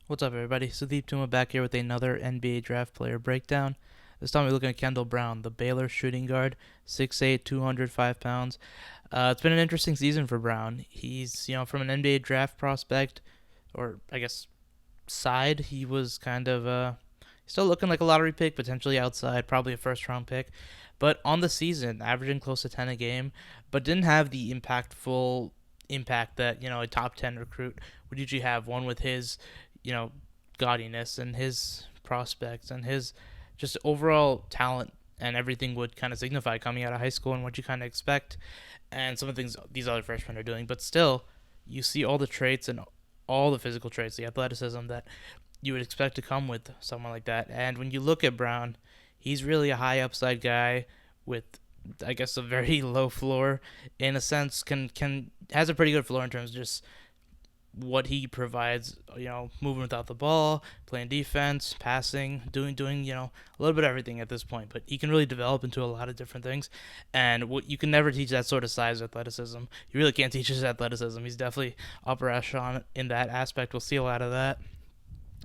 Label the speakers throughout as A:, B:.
A: What's up, everybody? Sudeep Tumma back here with another NBA draft player breakdown. This time we're looking at Kendall Brown, the Baylor shooting guard, 6'8", 205 pounds. It's been an interesting season for Brown. He's, from an NBA draft prospect, or I guess side, he was kind of still looking like a lottery pick, potentially outside, probably a first round pick. But on the season, averaging close to 10 a game, but didn't have the impactful impact that, a top 10 recruit would usually have, one with his, you know, gaudiness and his prospects and his just overall talent and everything would kind of signify coming out of high school and what you kind of expect and some of the things these other freshmen are doing. But still, you see all the traits and all the physical traits, the athleticism that you would expect to come with someone like that. And when you look at Brown, he's really a high upside guy with, I guess, a very low floor in a sense. Can has a pretty good floor in terms of just what he provides, moving without the ball, playing defense, passing, doing, a little bit of everything at this point. But he can really develop into a lot of different things, and what you can never teach that sort of size athleticism. You really can't teach his athleticism. He's definitely upper echelon in that aspect. We'll see a lot of that.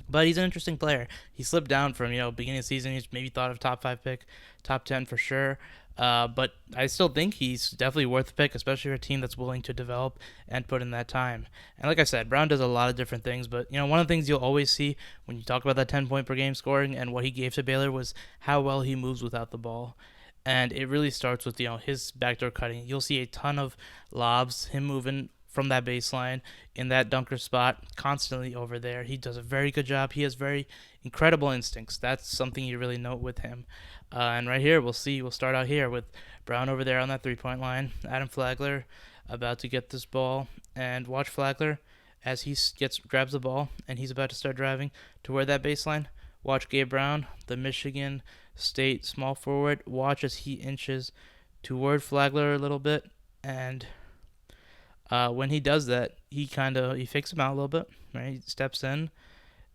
A: But he's an interesting player. He slipped down from, beginning of the season. He's maybe thought of top 5 pick, top 10 for sure. But I still think he's definitely worth a pick, especially for a team that's willing to develop and put in that time. And like I said, Brown does a lot of different things. But, one of the things you'll always see when you talk about that 10-point per game scoring and what he gave to Baylor was how well he moves without the ball. And it really starts with, his backdoor cutting. You'll see a ton of lobs, him moving from that baseline in that dunker spot constantly over there. He does a very good job. He has very incredible instincts. That's something you really note with him. And right here, we'll start out here with Brown over there on that 3-point line. Adam Flagler about to get this ball. And watch Flagler as he grabs the ball and he's about to start driving toward that baseline. Watch Gabe Brown, the Michigan State small forward. Watch as he inches toward Flagler a little bit. And when he does that, he fakes him out a little bit, right? He steps in,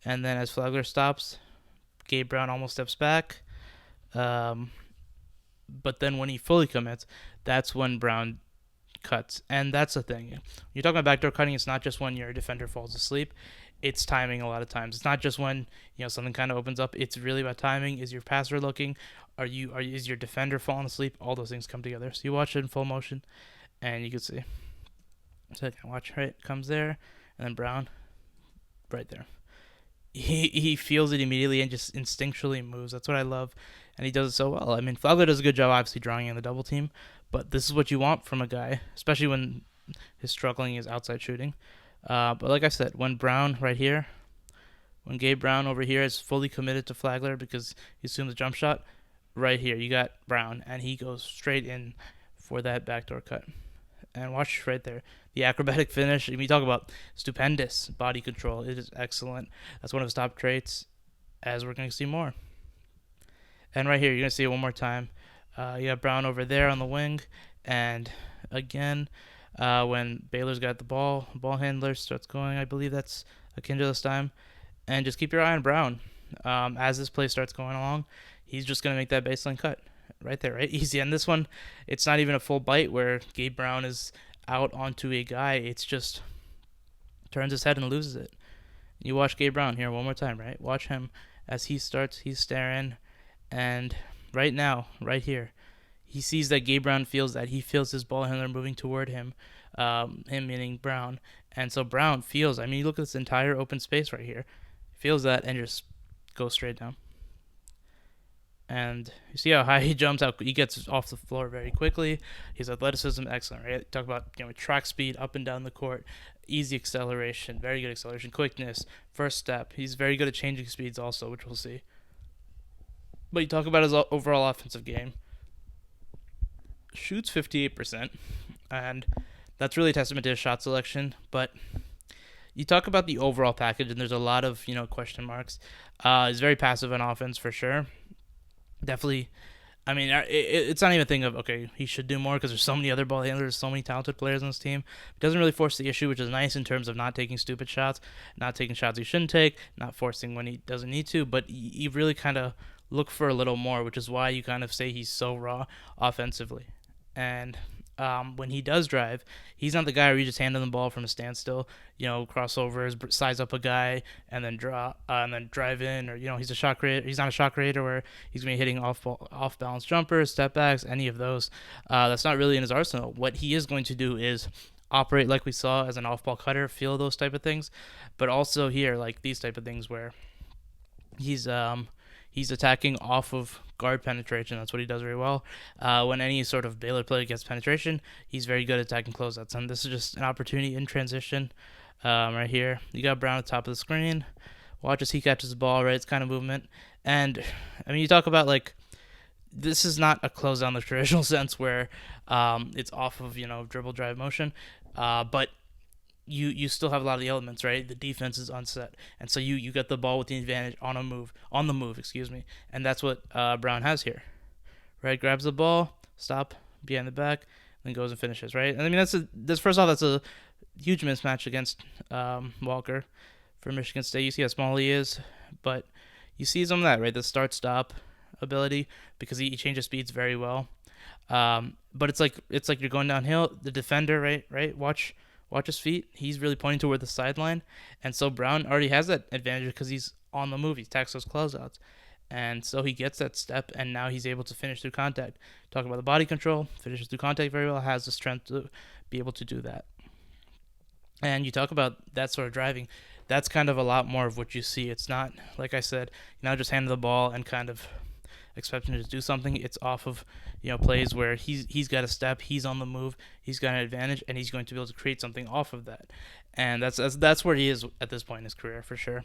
A: and then as Flagler stops, Gabe Brown almost steps back. But then when he fully commits, that's when Brown cuts. And that's the thing. When you're talking about backdoor cutting, it's not just when your defender falls asleep. It's timing a lot of times. It's not just when, something kind of opens up. It's really about timing. Is your passer looking? Is your defender falling asleep? All those things come together. So you watch it in full motion, and you can see. So watch, right? Comes there, and then Brown, right there. He feels it immediately and just instinctually moves. That's what I love, and he does it so well. I mean, Flagler does a good job, obviously, drawing in the double team, but this is what you want from a guy, especially when his struggling is outside shooting. But like I said, when Gabe Brown over here is fully committed to Flagler because he assumes the jump shot, right here you got Brown, and he goes straight in for that backdoor cut. And watch right there. The acrobatic finish. We talk about stupendous body control. It is excellent. That's one of his top traits, as we're going to see more. And right here, you're going to see it one more time. You have Brown over there on the wing. And again, when Baylor's got the ball handler starts going. I believe that's akin to this time. And just keep your eye on Brown. As this play starts going along, he's just going to make that baseline cut. Right there, right? Easy. And this one, it's not even a full bite where Gabe Brown is out onto a guy. It's just turns his head and loses it. You watch Gabe Brown here one more time, right? Watch him as he's staring. And right now, right here, he sees that Gabe Brown feels that. He feels his ball handler moving toward him, him meaning Brown. And so Brown feels, you look at this entire open space right here, feels that and just goes straight down. And you see how high he jumps out. He gets off the floor very quickly. His athleticism, excellent, right? Talk about track speed up and down the court, easy acceleration, very good acceleration, quickness, first step. He's very good at changing speeds also, which we'll see. But you talk about his overall offensive game. Shoots 58%, and that's really a testament to his shot selection. But you talk about the overall package, and there's a lot of question marks. He's very passive on offense for sure. Definitely, it's not even a thing of, okay, he should do more because there's so many other ball handlers, so many talented players on this team. It doesn't really force the issue, which is nice in terms of not taking stupid shots, not taking shots he shouldn't take, not forcing when he doesn't need to, but you really kind of look for a little more, which is why you kind of say he's so raw offensively. And
B: when he does drive, he's not the guy where you just hand him the ball from a standstill, crossovers, size up a guy, and then drive in, or he's a shot creator. He's not a shot creator where he's gonna be hitting off balance jumpers, step backs, any of those. That's not really in his arsenal. What he is going to do is operate like we saw as an off ball cutter, feel those type of things, but also here like these type of things where he's he's attacking off of guard penetration. That's what he does very well. When any sort of Baylor player gets penetration, he's very good at attacking closeouts. And this is just an opportunity in transition. Right here, you got Brown at the top of the screen. Watch as he catches the ball, right? It's kind of movement. And I mean, you talk about like this is not a closeout in the traditional sense where it's off of dribble drive motion, but you still have a lot of the elements, right? The defense is unset, and so you get the ball with the advantage on the move, excuse me, and that's what Brown has here, right? Grabs the ball, stop behind the back, then goes and finishes, right? And I mean that's first off that's a huge mismatch against Walker for Michigan State. You see how small he is, but you see some of that, right? The start stop ability because he changes speeds very well. But it's like you're going downhill. The defender, right, watch his feet. He's really pointing toward the sideline, and so Brown already has that advantage because he's on the move. He attacks those closeouts, and so he gets that step, and now he's able to finish through contact. Talk about the body control, finishes through contact very well. Has the strength to be able to do that. And you talk about that sort of driving. That's kind of a lot more of what you see. It's not like I said, just hand the ball and kind of expect him to do something. It's off of plays where he's got a step, he's on the move, he's got an advantage, and he's going to be able to create something off of that. And that's where he is at this point in his career for sure.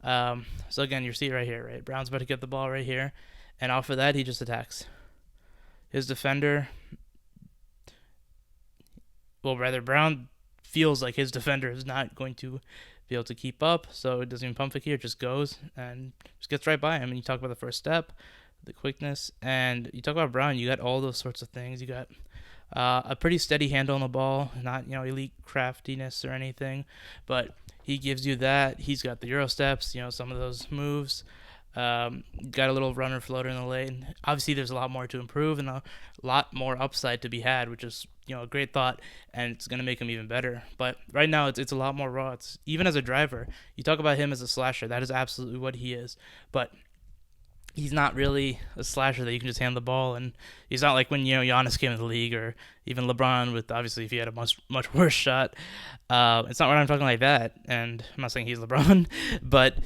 B: So again, you see it right here, right? Brown's about to get the ball right here, and off of that he just attacks. His defender, well, rather Brown feels like his defender is not going to be able to keep up, so it doesn't even pump fake here. It just goes and just gets right by him. And you talk about the first step, the quickness, and you talk about Brown. You got all those sorts of things. You got a pretty steady handle on the ball, not elite craftiness or anything, but he gives you that. He's got the Euro steps, some of those moves. Got a little runner floater in the lane. Obviously, there's a lot more to improve and a lot more upside to be had, which is a great thought, and it's gonna make him even better. But right now, it's a lot more raw. It's even as a driver. You talk about him as a slasher. That is absolutely what he is. But he's not really a slasher that you can just hand the ball, and he's not like when Giannis came in the league, or even LeBron with obviously if he had a much worse shot. It's not what I'm talking like that, and I'm not saying he's LeBron, but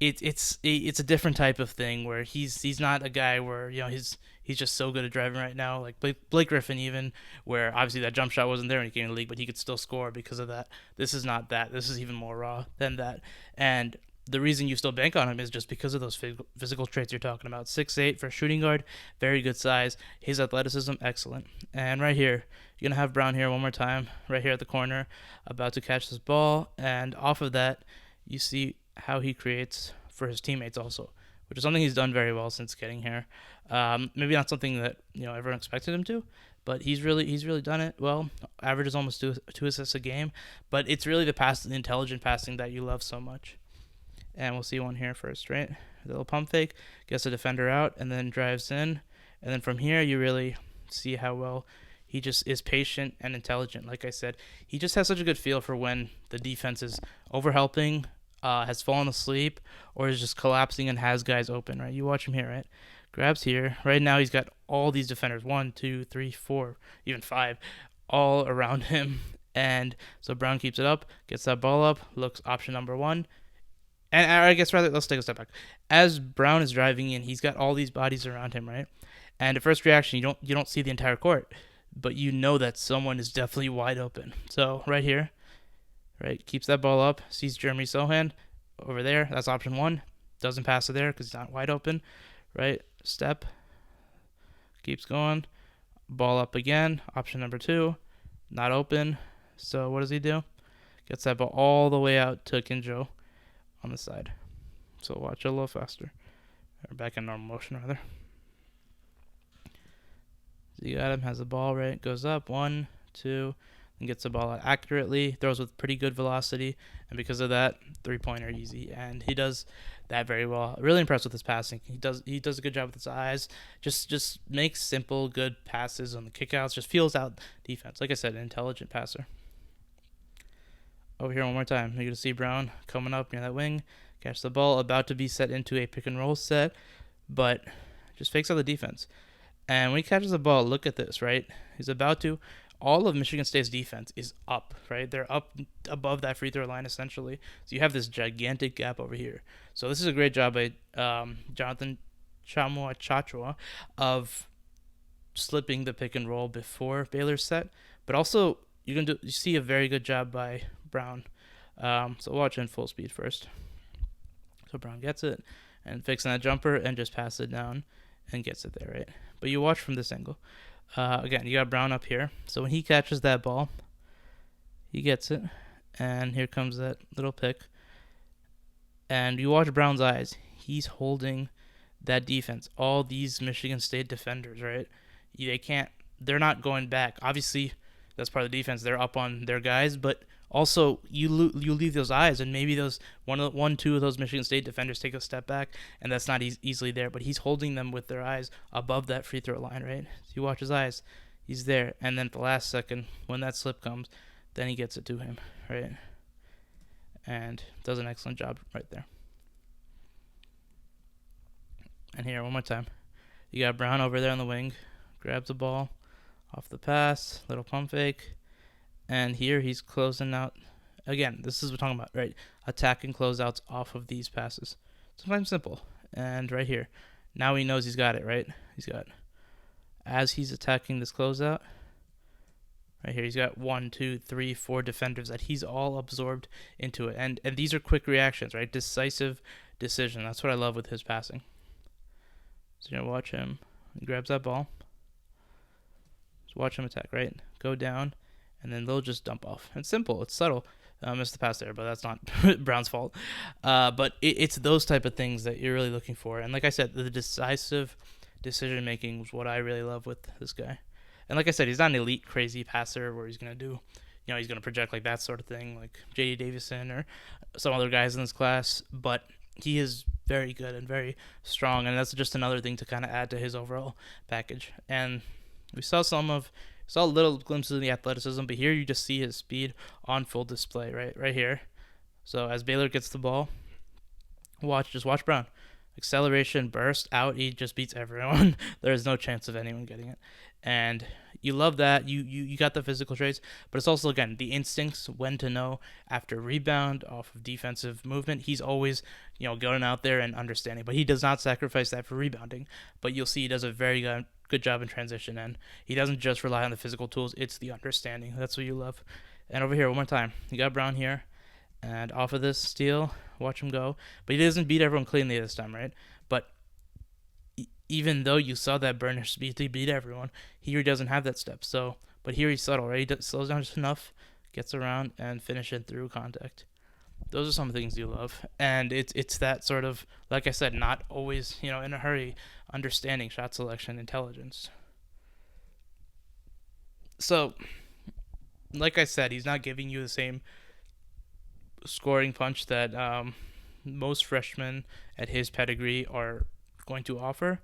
B: it's a different type of thing where he's not a guy where he's just so good at driving right now, like Blake Griffin even, where obviously that jump shot wasn't there when he came in the league, but he could still score because of that. This is not that. This is even more raw than that, and the reason you still bank on him is just because of those physical traits you're talking about. 6'8" for a shooting guard, very good size. His athleticism, excellent. And right here, you're going to have Brown here one more time, right here at the corner, about to catch this ball. And off of that, you see how he creates for his teammates also, which is something he's done very well since getting here. Maybe not something that everyone expected him to, but he's really done it well. Averages almost two assists a game, but it's really the intelligent passing that you love so much. And we'll see one here first, right? A little pump fake, gets the defender out, and then drives in. And then from here, you really see how well he just is patient and intelligent. Like I said, he just has such a good feel for when the defense is overhelping, has fallen asleep, or is just collapsing and has guys open, right? You watch him here, right? Grabs here. Right now, he's got all these defenders, 1, 2, 3, 4, even 5, all around him. And so Brown keeps it up, gets that ball up, looks option number 1. And I guess rather, let's take a step back. As Brown is driving in, he's got all these bodies around him, right? And at first reaction, you don't see the entire court, but you know that someone is definitely wide open. So right here, right, keeps that ball up, sees Jeremy Sohan over there. That's option 1. Doesn't pass it there because he's not wide open, right? Step, keeps going, ball up again. Option number 2, not open. So what does he do? Gets that ball all the way out to Kinjo on the side. So watch it a little faster. Or back in normal motion, rather. So you got him, has the ball, right? Goes up, 1, 2, and gets the ball out accurately, throws with pretty good velocity, and because of that, 3-pointer easy. And he does that very well. Really impressed with his passing. He does a good job with his eyes. Just makes simple, good passes on the kickouts. Just feels out defense. Like I said, an intelligent passer. Over here one more time. You're gonna see Brown coming up near that wing, catch the ball, about to be set into a pick and roll set, but just fakes out the defense. And when he catches the ball, look at this, right? He's about to. All of Michigan State's defense is up, right? They're up above that free throw line, essentially. So you have this gigantic gap over here. So this is a great job by Jonathan Chachua of slipping the pick and roll before Baylor's set. But also, you see a very good job by Brown. So watch in full speed first. So Brown gets it and fixing that jumper and just pass it down and gets it there, right? But you watch from this angle. Again, you got Brown up here. So when he catches that ball, he gets it. And here comes that little pick. And you watch Brown's eyes. He's holding that defense. All these Michigan State defenders, right? They're not going back. Obviously, that's part of the defense. They're up on their guys, but also you leave those eyes, and maybe those two of those Michigan State defenders take a step back, and that's not easily there. But he's holding them with their eyes above that free throw line, right? So you watch his eyes, he's there, and then at the last second, when that slip comes, then he gets it to him, right? And does an excellent job right there. And here, one more time, you got Brown over there on the wing, grabs the ball off the pass, little pump fake. And here he's closing out. Again, this is what we're talking about, right? Attacking closeouts off of these passes. Sometimes simple. And right here, now he knows he's got it, right? As he's attacking this closeout, right here, he's got 1, 2, 3, 4 defenders that he's all absorbed into it. And these are quick reactions, right? Decisive decision. That's what I love with his passing. So you're going to watch him. He grabs that ball. Just watch him attack, right? Go down. And then they'll just dump off. It's simple. It's subtle. Missed the pass there, but that's not Brown's fault. But it's those type of things that you're really looking for. And like I said, the decisive decision-making was what I really love with this guy. And like I said, he's not an elite, crazy passer where he's going to do, he's going to project like that sort of thing, like J.D. Davison or some other guys in this class. But he is very good and very strong, and that's just another thing to kind of add to his overall package. And we saw little glimpses of the athleticism, but here you just see his speed on full display, right here. So as Baylor gets the ball, watch Brown. Acceleration, burst, out, he just beats everyone. There's no chance of anyone getting it. And you love that. You got the physical traits, but it's also, again, the instincts, when to know after rebound off of defensive movement. He's always, going out there and understanding, but he does not sacrifice that for rebounding. But you'll see he does a very good job in transition, and he doesn't just rely on the physical tools, it's the understanding. That's what you love. And over here, one more time, you got Brown here, and off of this steal, watch him go. But he doesn't beat everyone cleanly this time, right? But even though you saw that burner speed to beat everyone, here he doesn't have that step. But here he's subtle, right? He slows down just enough, gets around, and finishes through contact. Those are some things you love. And it's that sort of, like I said, not always, in a hurry, understanding shot selection, intelligence. So, like I said, he's not giving you the same scoring punch that most freshmen at his pedigree are going to offer.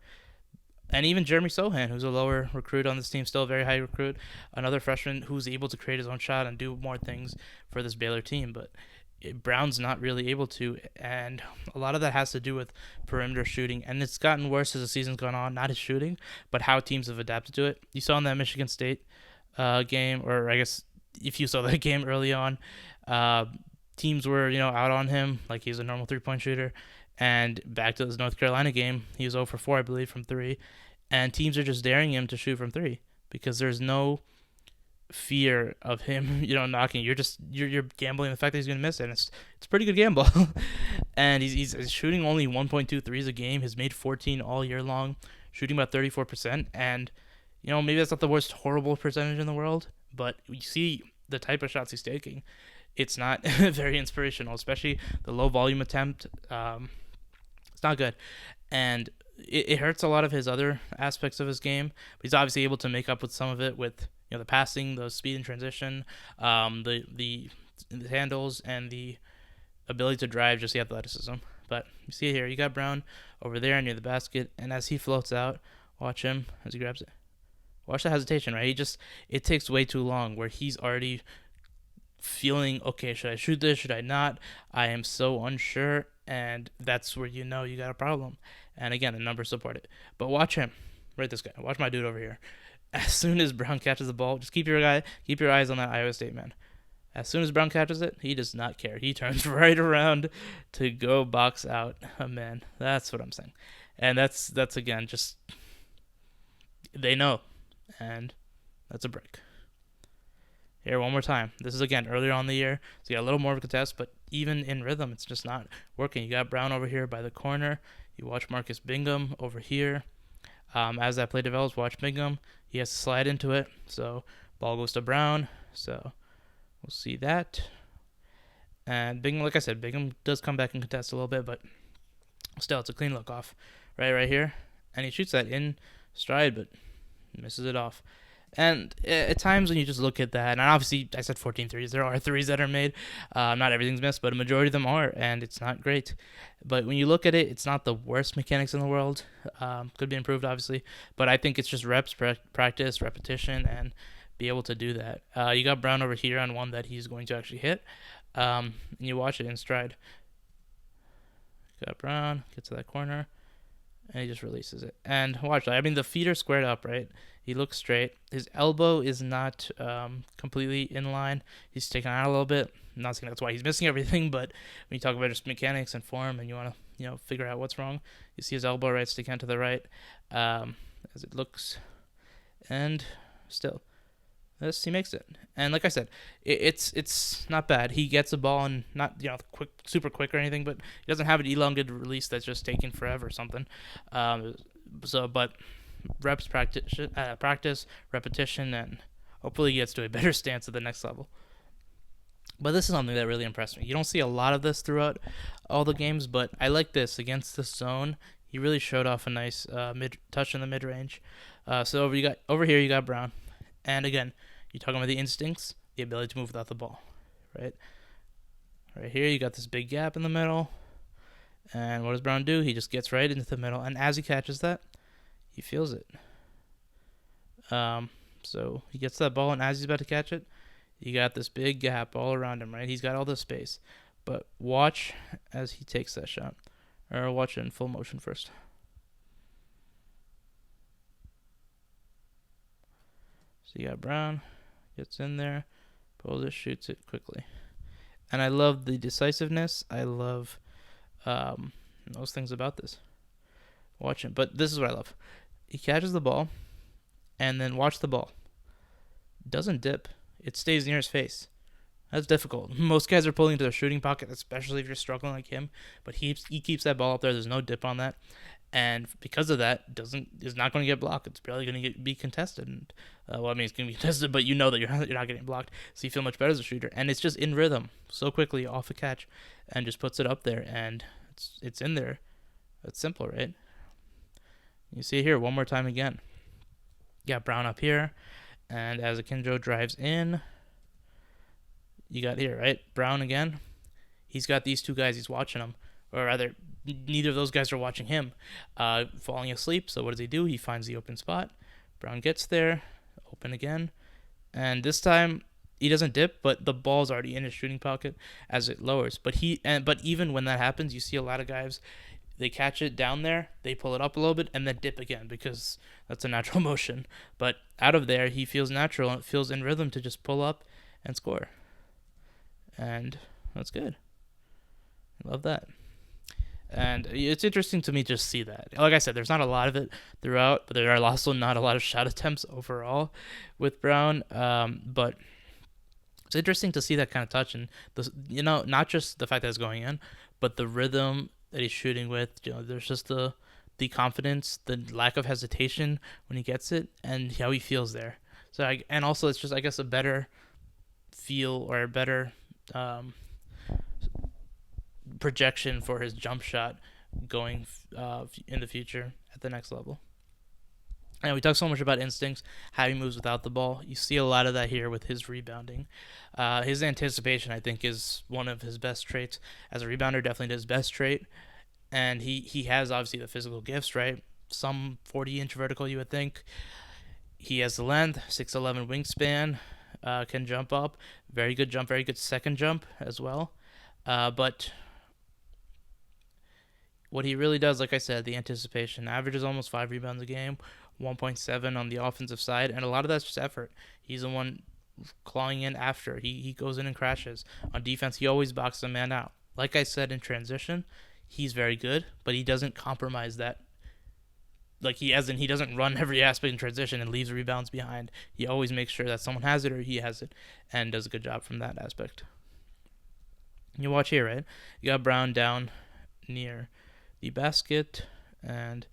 B: And even Jeremy Sohan, who's a lower recruit on this team, still a very high recruit, another freshman who's able to create his own shot and do more things for this Baylor team. But Brown's not really able to, and a lot of that has to do with perimeter shooting, and it's gotten worse as the season's gone on. Not his shooting, but how teams have adapted to it. You saw in that Michigan State game, or I guess if you saw that game early on, teams were out on him like he's a normal 3-point shooter. And back to this North Carolina game, he was 0 for 4, I believe, from 3, and teams are just daring him to shoot from 3 because there's no fear of him, knocking. You're gambling the fact that he's going to miss it. And it's a pretty good gamble. And he's shooting only 1.2 threes a game. He's made 14 all year long, shooting about 34%. And, maybe that's not the worst horrible percentage in the world, but you see the type of shots he's taking. It's not very inspirational, especially the low volume attempt. It's not good. And it hurts a lot of his other aspects of his game, but he's obviously able to make up with some of it with the passing, the speed and transition, the handles, and the ability to drive, just the athleticism. But you see it here, you got Brown over there near the basket, and as he floats out, watch him as he grabs it. Watch the hesitation, right? It takes way too long where he's already feeling, okay, should I shoot this? Should I not? I am so unsure, and that's where you know you got a problem. And again, the numbers support it. But watch him, right? This guy. Watch my dude over here. As soon as Brown catches the ball, just keep your eyes on that Iowa State man. As soon as Brown catches it, he does not care. He turns right around to go box out a man. That's what I'm saying. And that's again just they know, and that's a break. Here, one more time. This is again earlier on in the year, so you got a little more of a contest, but even in rhythm, it's just not working. You got Brown over here by the corner. You watch Marcus Bingham over here. As that play develops, watch Bingham. He has to slide into it, so ball goes to Brown. So we'll see that. And Bingham, like I said, Bingham does come back and contest a little bit, but still, it's a clean look off. Right here. And he shoots that in stride, but misses it off. And at times when you just look at that, and obviously I said 14 threes. There are threes that are made. Not everything's missed, but a majority of them are, and it's not great. But when you look at it, it's not the worst mechanics in the world. Could be improved, obviously. But I think it's just reps, practice, repetition, and be able to do that. You got Brown over here on one that he's going to actually hit. And you watch it in stride. Got Brown, gets to that corner, and he just releases it. And watch that. I mean, the feet are squared up, right? He looks straight. His elbow is not completely in line. He's taken out a little bit. I'm not saying that's why he's missing everything, but when you talk about just mechanics and form and you want to figure out what's wrong, you see his elbow right stick out to the right as it looks. And still, he makes it. And like I said, it's not bad. He gets the ball and not super quick or anything, but he doesn't have an elongated release that's just taking forever or something. But reps, practice, repetition, and hopefully he gets to a better stance at the next level. But this is something that really impressed me. You don't see a lot of this throughout all the games, but I like this against the zone. He really showed off a nice mid touch in the mid range. So over here you got Brown, and again, you're talking about the instincts, the ability to move without the ball, right? Right here you got this big gap in the middle, and what does Brown do? He just gets right into the middle, and as he catches that, he feels it. So he gets that ball, and as he's about to catch it, you got this big gap all around him, right? He's got all this space. But watch as he takes that shot. Or watch it in full motion first. So you got Brown, gets in there, pulls it, shoots it quickly. And I love the decisiveness. I love those things about this. Watch him. But this is what I love. He catches the ball, and then watch the ball. Doesn't dip. It stays near his face. That's difficult. Most guys are pulling into their shooting pocket, especially if you're struggling like him. But he keeps that ball up there. There's no dip on that, and because of that, is not going to get blocked. It's barely going to be contested. And, it's going to be contested, but you know that you're not getting blocked, so you feel much better as a shooter. And it's just in rhythm, so quickly off a catch, and just puts it up there, and it's in there. It's simple, right? You see it here one more time again. You got Brown up here, and as Akinjo drives in, you got here, right? Brown again. He's got these two guys. He's watching them, or rather, neither of those guys are watching him. Falling asleep. So what does he do? He finds the open spot. Brown gets there, open again, and this time he doesn't dip, but the ball's already in his shooting pocket as it lowers. But even when that happens, you see a lot of guys. They catch it down there, they pull it up a little bit, and then dip again because that's a natural motion. But out of there, he feels natural and it feels in rhythm to just pull up and score. And that's good. I love that. And it's interesting to me just see that. Like I said, there's not a lot of it throughout, but there are also not a lot of shot attempts overall with Brown. But it's interesting to see that kind of touch, and not just the fact that it's going in, but the rhythm that he's shooting with. There's just the confidence, the lack of hesitation when he gets it, and how he feels there. So and also it's just, I guess, a better feel or a better projection for his jump shot going in the future at the next level. And we talk so much about instincts, how he moves without the ball. You see a lot of that here with his rebounding. His anticipation, I think, is one of his best traits. As a rebounder, definitely his best trait. And he has, obviously, the physical gifts, right? Some 40-inch vertical, you would think. He has the length, 6'11" wingspan, can jump up. Very good jump, very good second jump as well. But what he really does, like I said, the anticipation, averages almost 5 rebounds a game, 1.7 on the offensive side, and a lot of that's just effort. He's the one clawing in after. He goes in and crashes. On defense, he always boxes a man out. Like I said, in transition, he's very good, but he doesn't compromise that. Like he doesn't run every aspect in transition and leaves rebounds behind. He always makes sure that someone has it or he has it, and does a good job from that aspect. You watch here, right? You got Brown down near the basket, and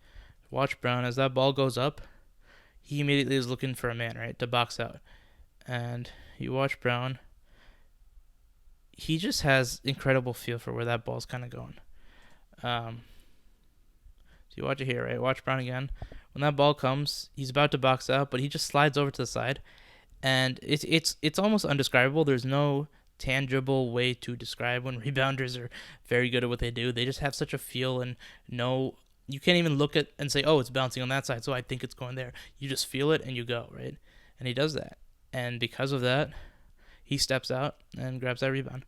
B: watch Brown as that ball goes up. He immediately is looking for a man, right, to box out. And you watch Brown. He just has incredible feel for where that ball's kind of going. So you watch it here, right? Watch Brown again. When that ball comes, he's about to box out, but he just slides over to the side, and it's almost undescribable. There's no tangible way to describe when rebounders are very good at what they do. They just have such a feel and know. You can't even look at and say, oh, it's bouncing on that side, so I think it's going there. You just feel it and you go, right? And he does that. And because of that, he steps out and grabs that rebound.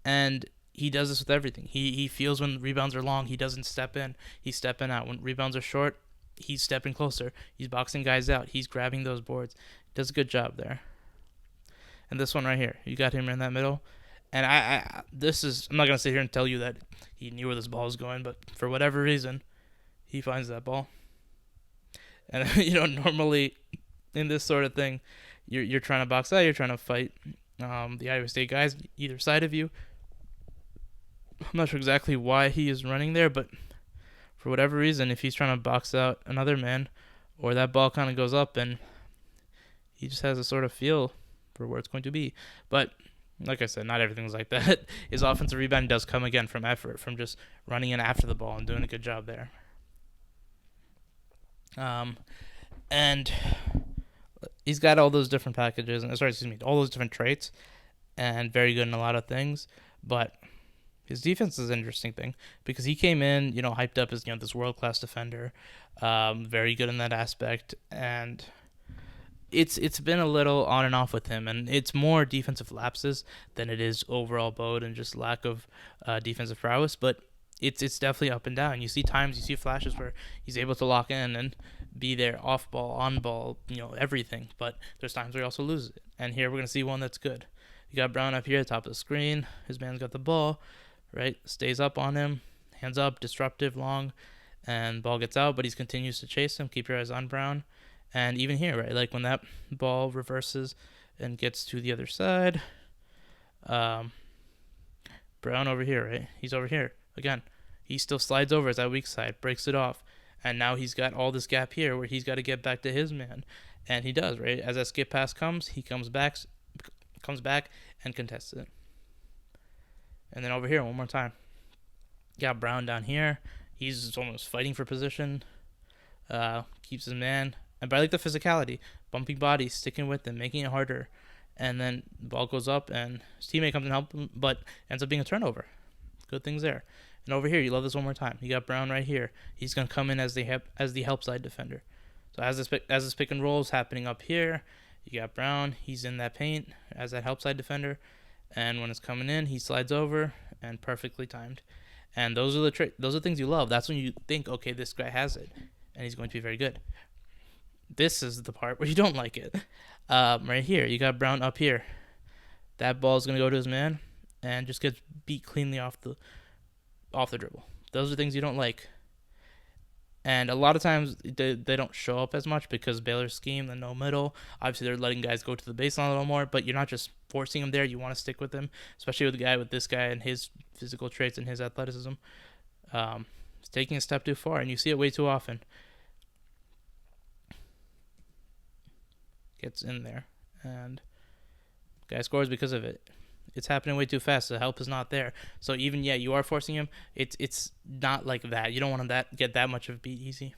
B: And he does this with everything. He feels when rebounds are long, he doesn't step in. He's stepping out. When rebounds are short, he's stepping closer. He's boxing guys out. He's grabbing those boards. He does a good job there. And this one right here, you got him in that middle. And I'm not going to sit here and tell you that he knew where this ball was going, but for whatever reason, he finds that ball. And, normally in this sort of thing, you're trying to box out, you're trying to fight the Iowa State guys either side of you. I'm not sure exactly why he is running there, but for whatever reason, if he's trying to box out another man, or that ball kind of goes up, and he just has a sort of feel for where it's going to be. But like I said, not everything's like that. His offensive rebound does come again from effort, from just running in after the ball and doing a good job there. And he's got all those different packages, all those different traits, and very good in a lot of things. But his defense is an interesting thing because he came in, hyped up as this world-class defender, very good in that aspect, and it's been a little on and off with him, and it's more defensive lapses than it is overall boat and just lack of defensive prowess. But it's definitely up and down. You see flashes where he's able to lock in and be there off ball, on ball, everything. But there's times where he also loses it. And here we're going to see one that's good. You got Brown up here at the top of the screen. His man's got the ball, right? Stays up on him. Hands up, disruptive, long. And ball gets out, but he continues to chase him. Keep your eyes on Brown. And even here, right? Like when that ball reverses and gets to the other side. Brown over here, right? He's over here. Again, he still slides over as that weak side, breaks it off, and now he's got all this gap here where he's got to get back to his man, and he does, right? As that skip pass comes, he comes back and contests it. And then over here, one more time, got Brown down here. He's almost fighting for position, keeps his man, but I like the physicality, bumping bodies, sticking with him, making it harder, and then the ball goes up, and his teammate comes and helps him, but ends up being a turnover. Good things there. And over here, you love this one more time. You got Brown right here. He's gonna come in as the help side defender. So as this pick and roll is happening up here, you got Brown. He's in that paint as that help side defender, and when it's coming in, he slides over and perfectly timed. And those are those are things you love. That's when you think, okay, this guy has it, and he's going to be very good. This is the part where you don't like it. Right here, you got Brown up here. That ball is gonna go to his man, and just gets beat cleanly off the dribble. Those are things you don't like. And a lot of times they don't show up as much because Baylor's scheme, the no middle. Obviously, they're letting guys go to the baseline a little more, but you're not just forcing them there. You want to stick with them, especially with this guy and his physical traits and his athleticism. It's taking a step too far, and you see it way too often. Gets in there, and guy scores because of it. it's happening way too fast. The help is not there. So even you are forcing him. It's not like that. You don't want him that get that much of a beat easy.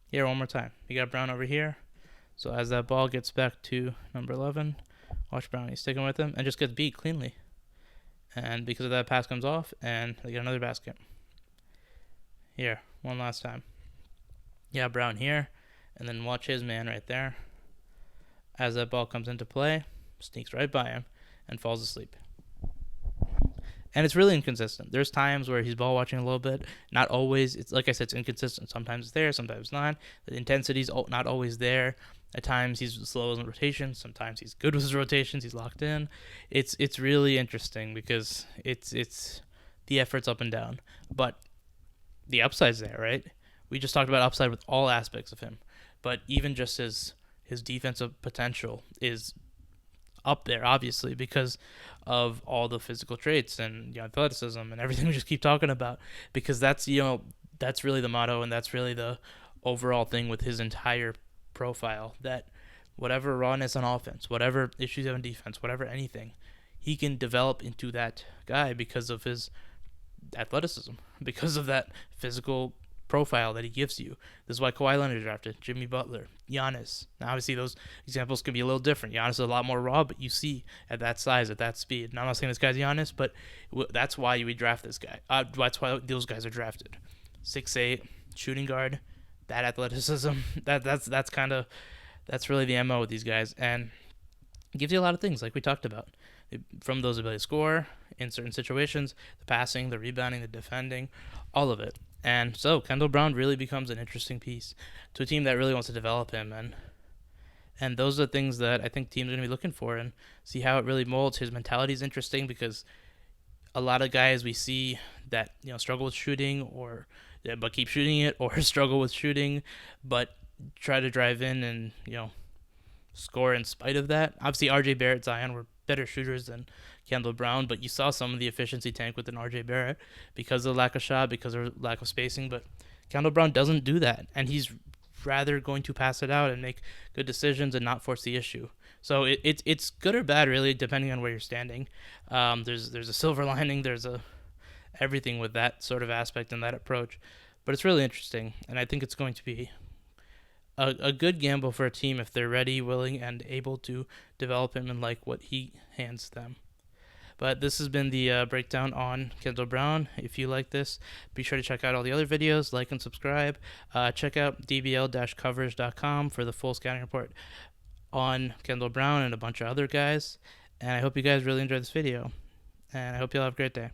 B: Here, one more time. You got Brown over here. So as that ball gets back to number 11, watch Brown. He's sticking with him and just gets beat cleanly. And because of that, pass comes off, and they get another basket. Here, one last time. Yeah, Brown here, and then watch his man right there. As that ball comes into play, sneaks right by him and falls asleep. And it's really inconsistent. There's times where he's ball watching a little bit. Not always. It's like I said, it's inconsistent. Sometimes it's there, sometimes not. The intensity's not always there. At times he's slow in rotation. Sometimes he's good with his rotations. He's locked in. It's really interesting because it's the effort's up and down, but the upside's there, right? We just talked about upside with all aspects of him, but even just his defensive potential is up there, obviously, because of all the physical traits and athleticism and everything we just keep talking about. Because that's really the motto, and that's really the overall thing with his entire profile. That whatever rawness on offense, whatever issues on defense, whatever anything, he can develop into that guy because of his athleticism, because of that physical profile that he gives you. This is why Kawhi Leonard drafted, Jimmy Butler, Giannis. Now, obviously, those examples can be a little different. Giannis is a lot more raw, but you see at that size, at that speed. Now, I'm not saying this guy's Giannis, but that's why we draft this guy. That's why those guys are drafted. 6'8", shooting guard, that athleticism. That's really the MO with these guys, and it gives you a lot of things, like we talked about. From those ability to score in certain situations, the passing, the rebounding, the defending, all of it. And so Kendall Brown really becomes an interesting piece to a team that really wants to develop him, and those are the things that I think teams are going to be looking for and see how it really molds. His mentality is interesting because a lot of guys we see that struggle with shooting but keep shooting it, or struggle with shooting but try to drive in and score in spite of that. Obviously, RJ Barrett, Zion were better shooters than Kendall Brown, but you saw some of the efficiency tank within RJ Barrett because of the lack of shot, because of lack of spacing. But Kendall Brown doesn't do that, and he's rather going to pass it out and make good decisions and not force the issue. So it's good or bad, really, depending on where you're standing. There's a silver lining, there's everything with that sort of aspect and that approach, but it's really interesting, and I think it's going to be a good gamble for a team if they're ready, willing, and able to develop him and like what he hands them. But this has been the breakdown on Kendall Brown. If you like this, be sure to check out all the other videos, like and subscribe. Check out dbl-coverage.com for the full scouting report on Kendall Brown and a bunch of other guys. And I hope you guys really enjoyed this video. And I hope you all have a great day.